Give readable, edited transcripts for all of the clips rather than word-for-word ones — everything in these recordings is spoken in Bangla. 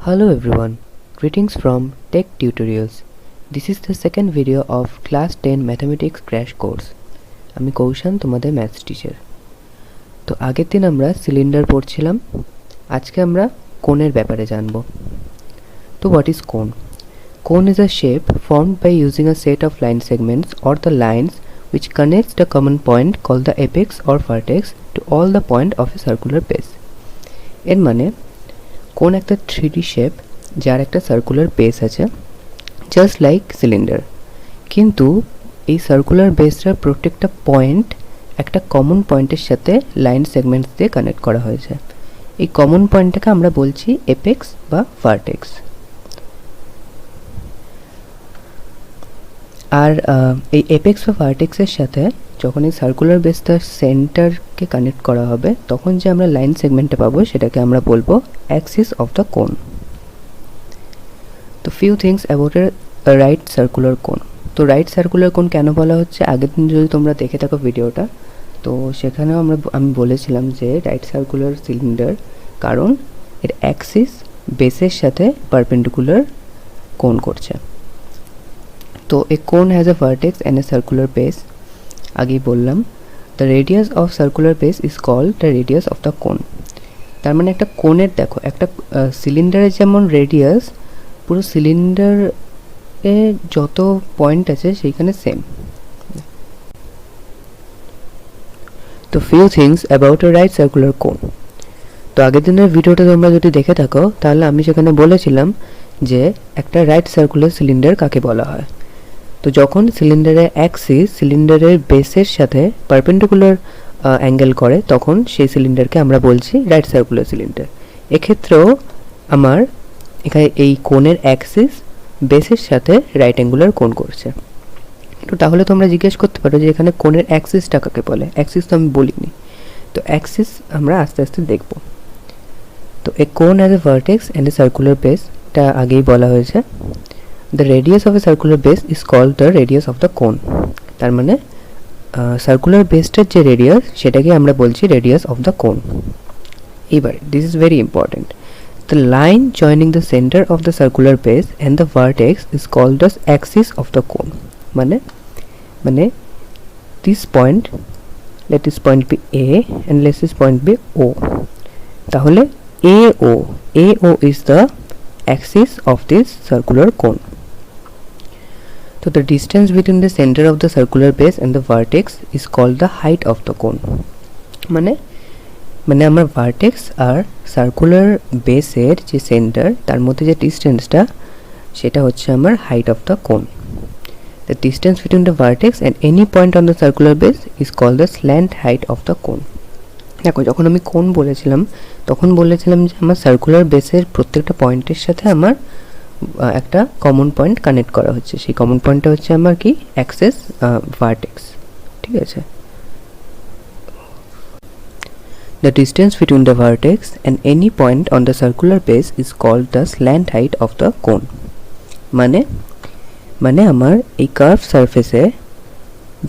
Hello everyone, greetings from Tech Tutorials. This is the second video of Class 10 Mathematics Crash Course. আমি কৌশান তোমাদের ম্যাথস টিচার। তো আগের দিন আমরা সিলিন্ডার পড়ছিলাম, আজকে আমরা কোণের ব্যাপারে জানব। তো what is cone? Cone is a shape formed by using a set of line segments or the lines which connects the common point called the apex or vertex to all the point of a circular base. এর মানে কোন একটা 3D শেপ যার একটা সার্কুলার বেস আছে জাস্ট লাইক সিলিন্ডার, কিন্তু এই সার্কুলার বেসটার প্রত্যেকটা পয়েন্ট একটা কমন পয়েন্টের সাথে লাইন সেগমেন্টস দিয়ে কানেক্ট করা হয়েছে। এই কমন পয়েন্টটাকে আমরা বলছি এপেক্স বা ভার্টেক্স। আর এই এপেক্স বা ভার্টেক্সের সাথে যখন এই সার্কুলার বেসটার সেন্টারকে কানেক্ট করা হবে তখন যে আমরা লাইন সেগমেন্টটা পাবো সেটাকে আমরা বলবো অ্যাক্সিস অফ দ্য কোন। তো few things about a right circular কোন। তো রাইট সার্কুলার কোন কেন বলা হচ্ছে, আগের দিন যদি তোমরা দেখে থাকো ভিডিওটা, তো সেখানেও আমি বলেছিলাম যে রাইট সার্কুলার সিলিন্ডার কারণ এর অ্যাক্সিস বেসের সাথে পারপেন্ডিকুলার কোন করছে। তো a cone has a vertex and a circular base. আগেই বললাম the radius of circular base is called the radius of the cone. তার মানে একটা কোণের দেখো, একটা সিলিন্ডারের যেমন রেডিয়াস পুরো সিলিন্ডারে যত পয়েন্ট আছে সেইখানে সেম। তো few things about a right circular কোন। তো আগের দিনের ভিডিওটা তোমরা যদি দেখে থাকো তাহলে আমি সেখানে বলেছিলাম যে একটা রাইট সার্কুলার সিলিন্ডার কাকে বলা হয়। তো যখন সিলিন্ডারের অ্যাক্সিস সিলিন্ডারের বেসের সাথে পারপেন্ডিকুলার অ্যাঙ্গেল করে তখন সেই সিলিন্ডারকে আমরা বলছি রাইট সার্কুলার সিলিন্ডার। এক্ষেত্রেও আমার এখানে এই কোণের অ্যাক্সিস বেসের সাথে রাইট অ্যাঙ্গুলার কোণ করছে। তো তাহলে তোমরা জিজ্ঞেস করতে পারো যে এখানে কোণের অ্যাক্সিসটা কাকে বলে। অ্যাক্সিস তো আমি বলিনি, তো অ্যাক্সিস আমরা আস্তে আস্তে দেখব। তো এ কোণ as a vertex and a circular base, এটা আগেই বলা হয়েছে। The radius of a circular base is called the radius of the cone. তার মানে সার্কুলার বেসটার যে রেডিয়াস সেটাকে আমরা বলছি রেডিয়াস অফ দ্য কোন। এবার this is very important. The line joining the center of the circular base and the vertex is called the axis of the cone. মানে this point, let this point be A and let this point be O. তাহলে AO is the axis of this circular cone. So the distance between the center of the circular base and the vertex is called the height of the cone. মানে আমার ভার্টেক্স আর সার্কুলার বেসের যে সেন্টার তার মধ্যে যে ডিস্টেন্সটা সেটা হচ্ছে আমার height of the cone. The distance between the vertex and any point on the circular base is called the slant height of the cone. দেখো যখন আমি কোন বলেছিলাম তখন বলেছিলাম যে আমার সার্কুলার বেসের প্রত্যেকটা পয়েন্টের সাথে আমার একটা কমন পয়েন্ট কানেক্ট করা হচ্ছে। সেই কমন পয়েন্টটা হচ্ছে আমার কি অ্যাক্সিস ভার্টেক্স, ঠিক আছে। The distance between the vertex and any point on the circular base is called the slant height of the cone. মানে আমার এই কার্ভ সারফেসে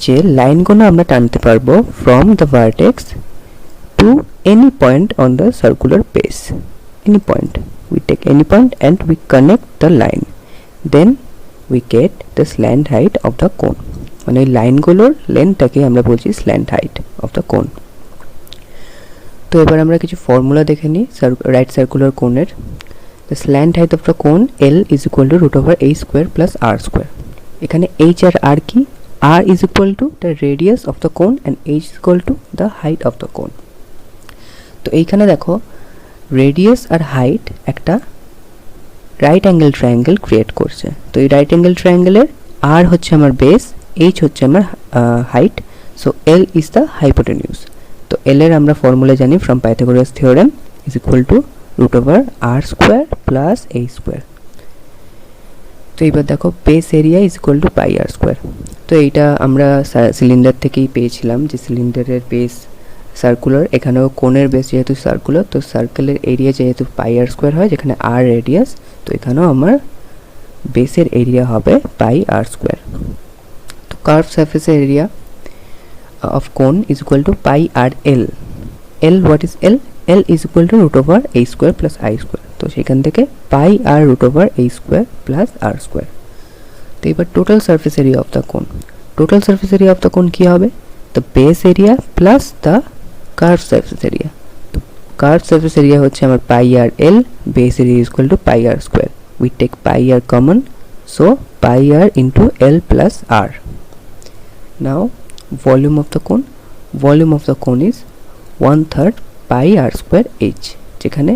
যে লাইনগুলো আমরা টানতে পারবো from the vertex to any point on the circular base. Any point. We take any point and we connect the line. Then we get the slant height of the cone. মানে এই লাইনগুলোর লেন্থটাকে আমরা বলছি slant height of the cone. তো এবার আমরা কিছু ফর্মুলা দেখে নিই রাইট সার্কুলার কোণের। The slant height of the cone L is equal to √a² plus r²। এখানে h আর r কি, r is equal to the radius of the cone and h is equal to the height of the cone. তো এইখানে দেখো রেডিয়াস আর হাইট একটা রাইট অ্যাঙ্গেল ট্রায়াঙ্গেল ক্রিয়েট করছে। তো এই রাইট অ্যাঙ্গেল ট্রায়াঙ্গেলের r হচ্ছে আমার বেস, h হচ্ছে আমার height, so L is the হাইপোটেনিউজ। তো L এর আমরা ফর্মুলা জানি from Pythagoras theorem is equal two √r² plus a²। তো এইবার দেখো base area is equal two πr²। তো এইটা আমরা সিলিন্ডার থেকেই পেয়েছিলাম যে সিলিন্ডারের বেস সার্কুলার, এখানেও কোণের বেস যেহেতু সার্কুলার তো সার্কেলের এরিয়া যেহেতু πr² হয় যেখানে r রেডিয়াস, তো এখানেও আমার বেসের এরিয়া হবে πr²। তো কার্ভ সারফেসের area of cone is equal to pi r L. L, what is L? L is equal to √a² plus i². তো সেখান থেকে pi r root over h square plus আর স্কোয়ার। তো এবার total surface area of the cone, total surface area of the cone কী হবে, the base area plus the curve surface area. তো কার্ভ সারফেস এরিয়া হচ্ছে আমার pi r l, base area is equal to pi r square. We take pi r common, so pi r into L plus r. Now volume of the cone, volume of the cone is 1/3 pi r square h, যেখানে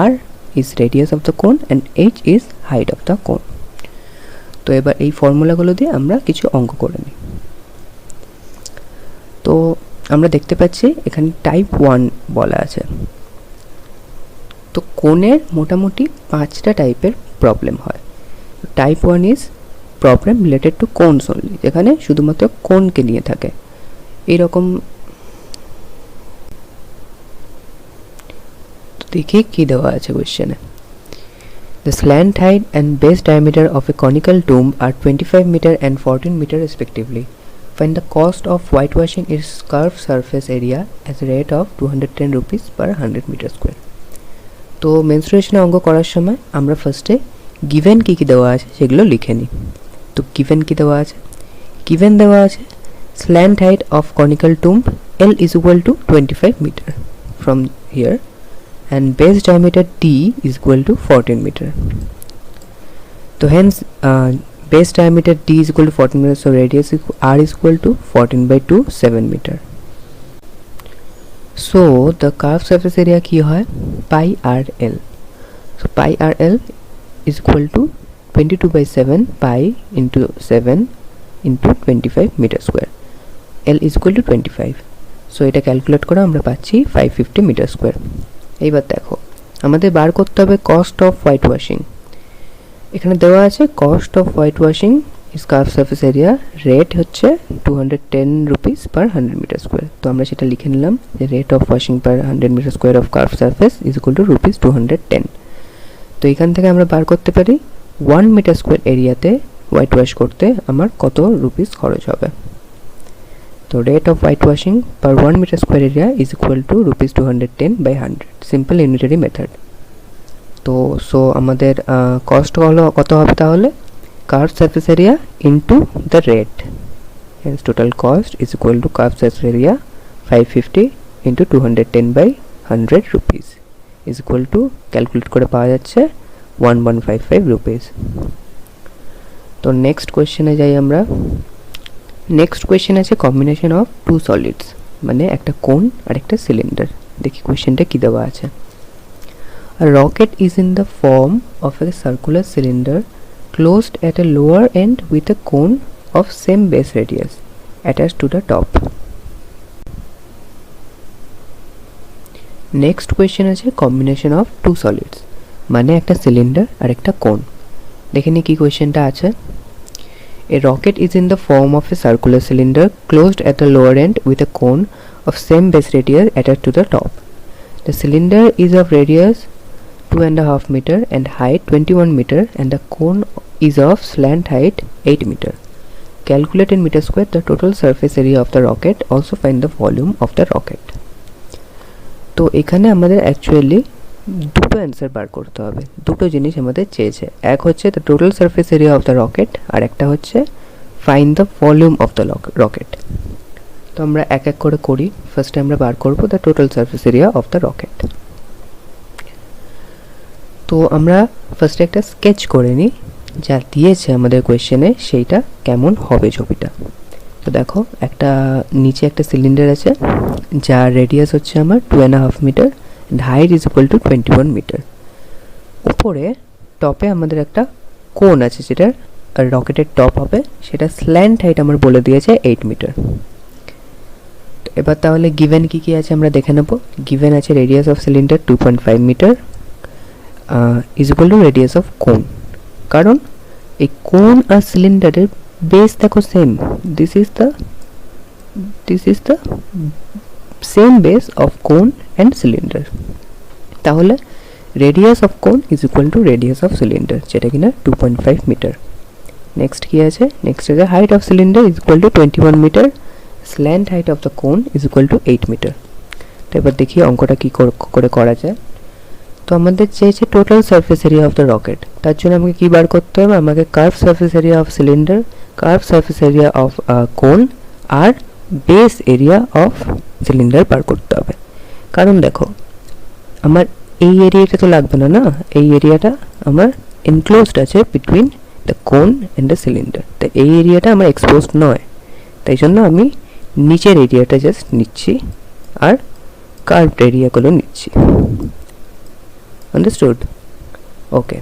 r is radius of the cone and h is height of the cone. তো এবার এই ফর্মুলাগুলো দিয়ে আমরা কিছু অঙ্ক করে নিই। তো আমরা দেখতে পাচ্ছি এখানে টাইপ 1 বলা আছে। তো কোণের মোটামুটি 5টা টাইপের প্রবলেম হয়। Type 1 is problem related to cones only, যেখানে শুধুমাত্র কোনকে নিয়ে থাকে। এইরকম দেখি কি দেওয়া আছে কোয়েশ্চেনে। The slant height and base diameter of a conical tomb are 25 meter and 14 meter respectively. Find the cost of whitewashing its curved surface area at a rate of 210 rupees per 100 meter square. তো মেনস্ট্রুয়েশনে অঙ্ক করার সময় আমরা ফার্স্টে গিভেন কী কী দেওয়া আছে সেগুলো লিখে নিই। তো গিভেন কী দেওয়া আছে, গিভেন দেওয়া আছে slant height of conical tomb L is equal to 25 meter from here and base diameter D is equal to 14 meter. So hence base diameter D is equal to 14 meter, so radius R is equal to 14 by 2, 7 meter. So the curved surface area কি হয়, pi r L. So pi r L is equal to 22 by 7 pi into 7 into 25 meter square. L is equal to 25. So এটা ক্যালকুলেট করে আমরা পাচ্ছি 550 মিটার স্কোয়ার। এইবার দেখো আমাদের বার করতে হবে কস্ট অফ হোয়াইট ওয়াশিং। এখানে দেওয়া আছে cost of white washing is curve surface area, rate হচ্ছে 210 রুপিস পার 100 মিটার স্কোয়ার। তো আমরা সেটা লিখে নিলাম যে rate of washing per 100 metre square of curve surface is equal to rupees 210। তো এখান থেকে আমরা বার করতে পারি 1 মিটার স্কোয়ার এরিয়াতে হোয়াইট ওয়াশ করতে আমার কত রুপিস খরচ হবে। তো rate of white washing per 1 metre square area is equal to rupees 210 by 100, simple unitary method. তো সো আমাদের কস্ট হলো কত হবে তাহলে, curve surface area into the rate, hence total cost is equal to curve surface area 550 into 210 by 100 rupees is equal to calculate করে পাওয়া যাচ্ছে 1155 রুপিস। তো নেক্সট কোয়েশ্চেনে যাই আমরা। নেক্সট কোয়েশ্চেন আছে কম্বিনেশন অফ টু সলিডস, মানে একটা কোন আর একটা সিলিন্ডার। দেখি কোয়েশ্চেনটা কী দেওয়া আছে। A rocket is in the form of a circular cylinder closed at a lower end with a cone of same base radius attached to the top. Next question আছে combination of two solids, মানে একটা সিলিন্ডার আর একটা কোন। দেখে নি কি কোয়েশ্চেনটা আছে। A rocket is in the form of a circular cylinder closed at the lower end with a cone of same base radius attached to the top. The cylinder is of radius 2.5 meter and height 21 meter and the cone is of slant height 8 meter. Calculate in meter square the total surface area of the rocket. Also find the volume of the rocket. তো এখানে আমাদের অ্যাকচুয়ালি দুটো অ্যান্সার বার করতে হবে, দুটো জিনিস আমাদের চেয়েছে। এক হচ্ছে the total surface area of the rocket, আর একটা হচ্ছে find the volume of the rocket. তো আমরা এক এক করে করি। ফার্স্টে আমরা বার করব the total surface area of the rocket. তো আমরা ফার্স্টে একটা স্কেচ করে নিই, যা দিয়েছে আমাদের কোয়েশ্চেনে সেইটা কেমন হবে ছবিটা। তো দেখো একটা নিচে একটা সিলিন্ডার আছে যার রেডিয়াস হচ্ছে আমার 2.5 metre and height is equal to 21 metre. উপরে টপে আমাদের একটা কোন আছে যেটা রকেটের টপ হবে, সেটা স্ল্যান্ট হাইট আমার বলে দিয়েছে 8 মিটার। এবার তাহলে গিভেন কি কি আছে আমরা দেখে নেব। গিভেন আছে radius of cylinder 2.5 metre is equal to radius of cone, কারণ এই কোন আর সিলিন্ডারের বেস দেখো same, this is the same base of cone and cylinder. তাহলে radius of cone is equal to radius of cylinder, যেটা কিনা 2.5 মিটার। নেক্সট কি আছে, নেক্সট আছে height of cylinder is equal to 21 metre, slant height of the cone is equal to 8 metre. তো এবার দেখি অঙ্কটা কী করে করা যায়। তো আমাদের চেয়েছে total surface area of the rocket, তার জন্য আমাকে কী বার করতে হবে, আমাকে curve surface area of cylinder, curve surface area of কোন আর বেস এরিয়া অফ সিলিন্ডার বার করতে হবে। কারণ দেখো আমার এই এরিয়াটা তো লাগবে না, না এই এরিয়াটা আমার এনক্লোজড আছে between the cone and the cylinder, তো এই এরিয়াটা আমার এক্সপোজড নয়, তাই জন্য আমি নিচের এরিয়াটা জাস্ট নিচ্ছি আর কার্ভড এরিয়াগুলো নিচ্ছি। আন্ডারস্টুড? ওকে,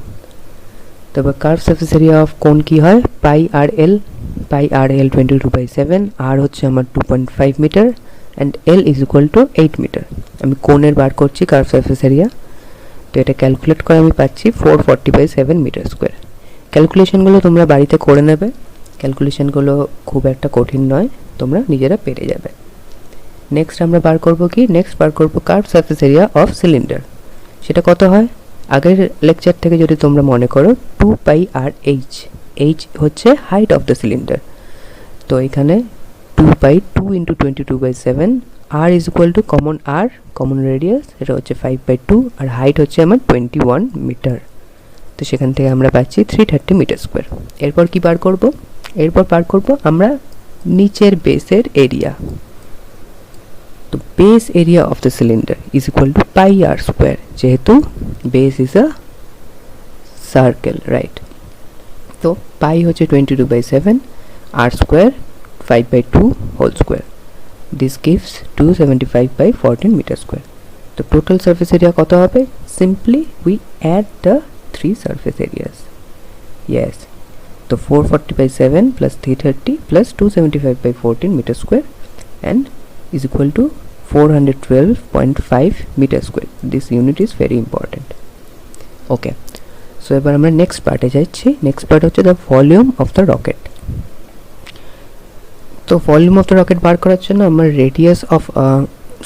তারপর কার্ভ সারফেস এরিয়া অফ কোন কি হয়, পাই আর এল, পাই আর এল 22/7, আর হচ্ছে আমার 2.5 metre and L is equal to 8 metre. আমি কোণের বার করছি কার্ভ সারফেস এরিয়া, তো এটা ক্যালকুলেট করে আমি পাচ্ছি 440/7 মিটার স্কোয়ার। ক্যালকুলেশনগুলো তোমরা বাড়িতে করে নেবে, ক্যালকুলেশনগুলো খুব একটা কঠিন নয়, তোমরা নিজেরা পেরে যাবে। নেক্সট আমরা বার করব কি, নেক্সট বার করব curve surface area of cylinder. সেটা কত হয়, আগের লেকচার থেকে যদি তোমরা মনে করো 2πr/h, h হচ্ছে হাইট অফ দ্য সিলিন্ডার, তো এখানে 2/2 × 22/7, r is equal two common r, common radius এটা হচ্ছে 5/2 আর হাইট হচ্ছে আমার 21 মিটার, তো সেখান থেকে আমরা পাচ্ছি 330 মিটার স্কোয়ার। এরপর কি বার করব, এরপর বার করব আমরা নিচের বেসের এরিয়া, তো base area of the cylinder is equal to pi r square, যেহেতু base is a circle, right. তো পাই হচ্ছে 22/7, r square 5/2 whole square, this gives 275/14 metre square. তো টোটাল সারফেস এরিয়া কত হবে, simply we add the three surface areas, yes. তো 440/7 plus 330 plus 275/14 meter square and is equal to 412.5 meter square. This unit is very important. Okay, so এবার আমরা নেক্সট পার্টে যাচ্ছি। নেক্সট পার্ট হচ্ছে the volume of the rocket. তো ভলিউম অফ দ্য রকেট বার করার জন্য আমার রেডিয়াস অফ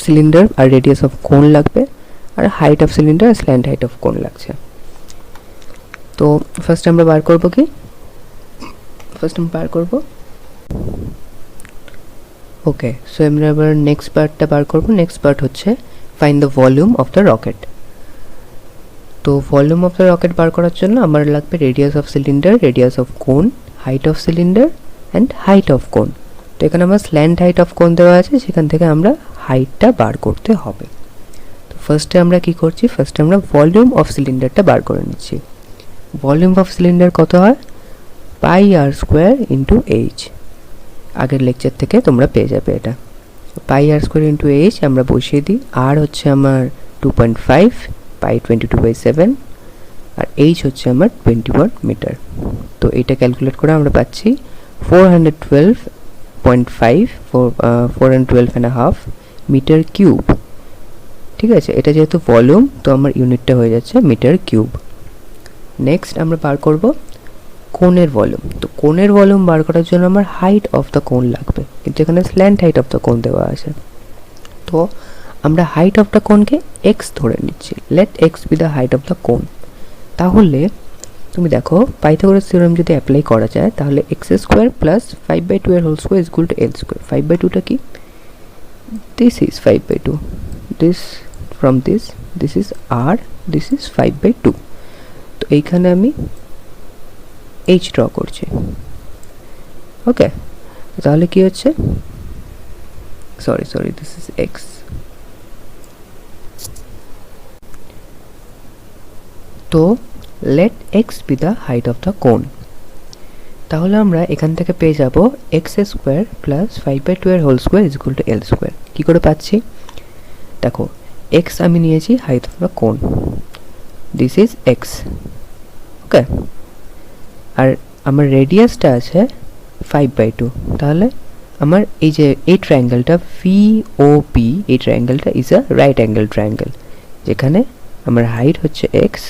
সিলিন্ডার আর রেডিয়াস অফ কোন লাগবে, আর হাইট অফ সিলিন্ডার আর স্ল্যান্ট হাইট অফ কোন লাগছে। তো ফার্স্ট আমরা বার করব কি, ফার্স্ট আমি বার করব, ওকে। সো আমরা এবার নেক্সট পার্টটা বার করব। নেক্সট পার্ট হচ্ছে find the volume of the rocket. তো ভলিউম অফ দ্য রকেট বার করার জন্য আমার লাগবে radius of cylinder, radius of cone, height of cylinder and height of cone. তো এখানে আমার স্ল্যান্ট হাইট অফ কোন দেওয়া আছে, সেখান থেকে আমরা হাইটটা বার করতে হবে। তো ফার্স্টে আমরা কি করছি, ফার্স্টে আমরা ভলিউম অফ সিলিন্ডারটা বার করে নিচ্ছি। ভলিউম অফ সিলিন্ডার কত হয়, পাই আর স্কোয়ার ইন্টু এইচ, আগের লেকচার থেকে তোমরা পেয়ে যাবে এটা। পাই আর স্কোয়ার ইন্টু এইচ আমরা বসিয়ে দিই, আর হচ্ছে আমার 2.5, পাই 22/7 আর এইচ হচ্ছে আমার 21 মিটার। তো এটা ক্যালকুলেট করে আমরা পাচ্ছি 412.5, 412.5 মিটার কিউব। ঠিক আছে, এটা যেহেতু ভলিউম তো আমার ইউনিটটা হয়ে যাচ্ছে মিটার কিউব। নেক্সট আমরা বার করব কোণের ভলিউম। তো কোণের ভলিউম বার করার জন্য আমার হাইট অফ দ্য কোণ লাগবে, কিন্তু এখানে স্ল্যান্ট হাইট অফ দ্য কোণ দেওয়া আছে। তো আমরা হাইট অফ দ্য কোণকে এক্স ধরে নিচ্ছি, let X be the height of the cone. তাহলে তুমি দেখো পাইথাগোরাস থিওরেম যদি অ্যাপ্লাই করা যায়, তাহলে এক্স স্কোয়ার প্লাস 5/2 এর whole square is equal to L square. 5/2টা কি, this is 5/2, this from this is r, this is 5/2। তো এইখানে আমি এইচ ড্র করছি, ওকে। তাহলে কি হচ্ছে, সরি দিস ইজ এক্স। তো let X be the height of the cone. তাহলে আমরা এখান থেকে পেয়ে যাব এক্স স্কোয়ার প্লাস 5/2 এর whole square is equal to L square. কী করে পাচ্ছি, দেখো এক্স আমি নিয়েছি height of the cone, this is x, okay. আর আমার রেডিয়াসটা আছে 5/2, তাহলে আমার এই যে এই ট্রায়াঙ্গেলটা VOP, এই ট্রায়াঙ্গেলটা is a right angle triangle, যেখানে আমার হাইট হচ্ছে এক্স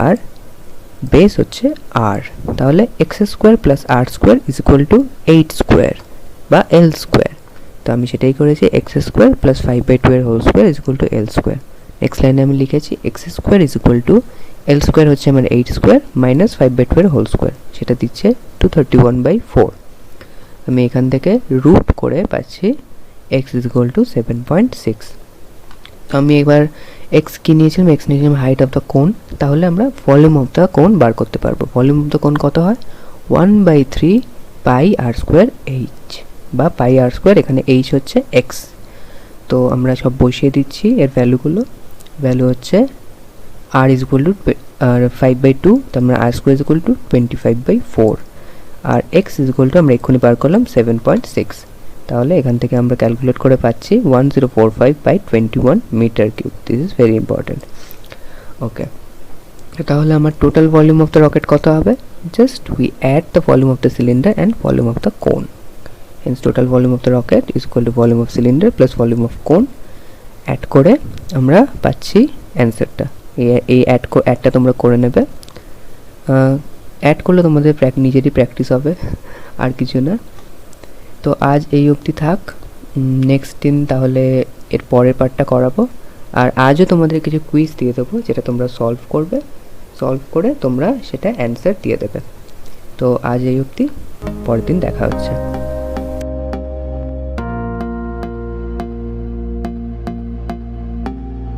আর বেস হচ্ছে আর। তাহলে X square plus R square is equal to 8 square বা এল স্কোয়ার। তো আমি সেটাই করেছি, এক্স স্কোয়ার প্লাস 5/2 এর whole square is equal to L square. Next লাইনে আমি লিখেছি X square is equal to L square হচ্ছে আমার 8 স্কোয়ার মাইনাস 5/2 এর হোল স্কোয়ার, সেটা দিচ্ছে 231/4। আমি এখান থেকে রুট করে পাচ্ছি এক্স ইজ ইকুয়াল টু 7.6। তো আমি এবার এক্স কি নিয়েছিলাম, এক্স নিয়েছিলাম হাইট অফ দ্য কোন। তাহলে আমরা ভলিউম অফ দ্য কোন বার করতে পারবো। ভলিউম অফ দ্য কোন কত হয়, 1/3 পাই আর স্কোয়ার এইচ, বা পাই আর স্কোয়ার, এখানে এইচ হচ্ছে এক্স। তো আমরা সব বসিয়ে দিচ্ছি এর ভ্যালুগুলো। ভ্যালু হচ্ছে আর ইজ ইকুয়াল টু আর 5/2, তো আমরা r square is equal to 25/4, আর এক্স ইজ ইকুয়াল টু আমরা এক্ষুনি বার করলাম 7.6। তাহলে এখান থেকে আমরা ক্যালকুলেট করে পাচ্ছি 1045/21 metre cube. This is very important. Okay, তাহলে আমার total volume of the rocket কত হবে, just we add the volume of the cylinder and volume of the cone. Hence total volume of the rocket is equal to volume of cylinder plus volume of cone. Add করে আমরা পাচ্ছি অ্যান্সারটা। এই অ্যাডটা তোমরা করে নেবে। অ্যাড করলে তোমাদের নিজেরই প্র্যাকটিস হবে, আর কিছু না। তো আজ এই অবধি থাক, নেক্সট দিন তাহলে এর পরের পার্টটা করাবো। আর আজও তোমাদের কিছু কুইজ দিয়ে দেবো, যেটা তোমরা সলভ করবে, সলভ করে তোমরা সেটা অ্যান্সার দিয়ে দেবে। তো আজ এই অবধি, পরের দিন দেখা হচ্ছে।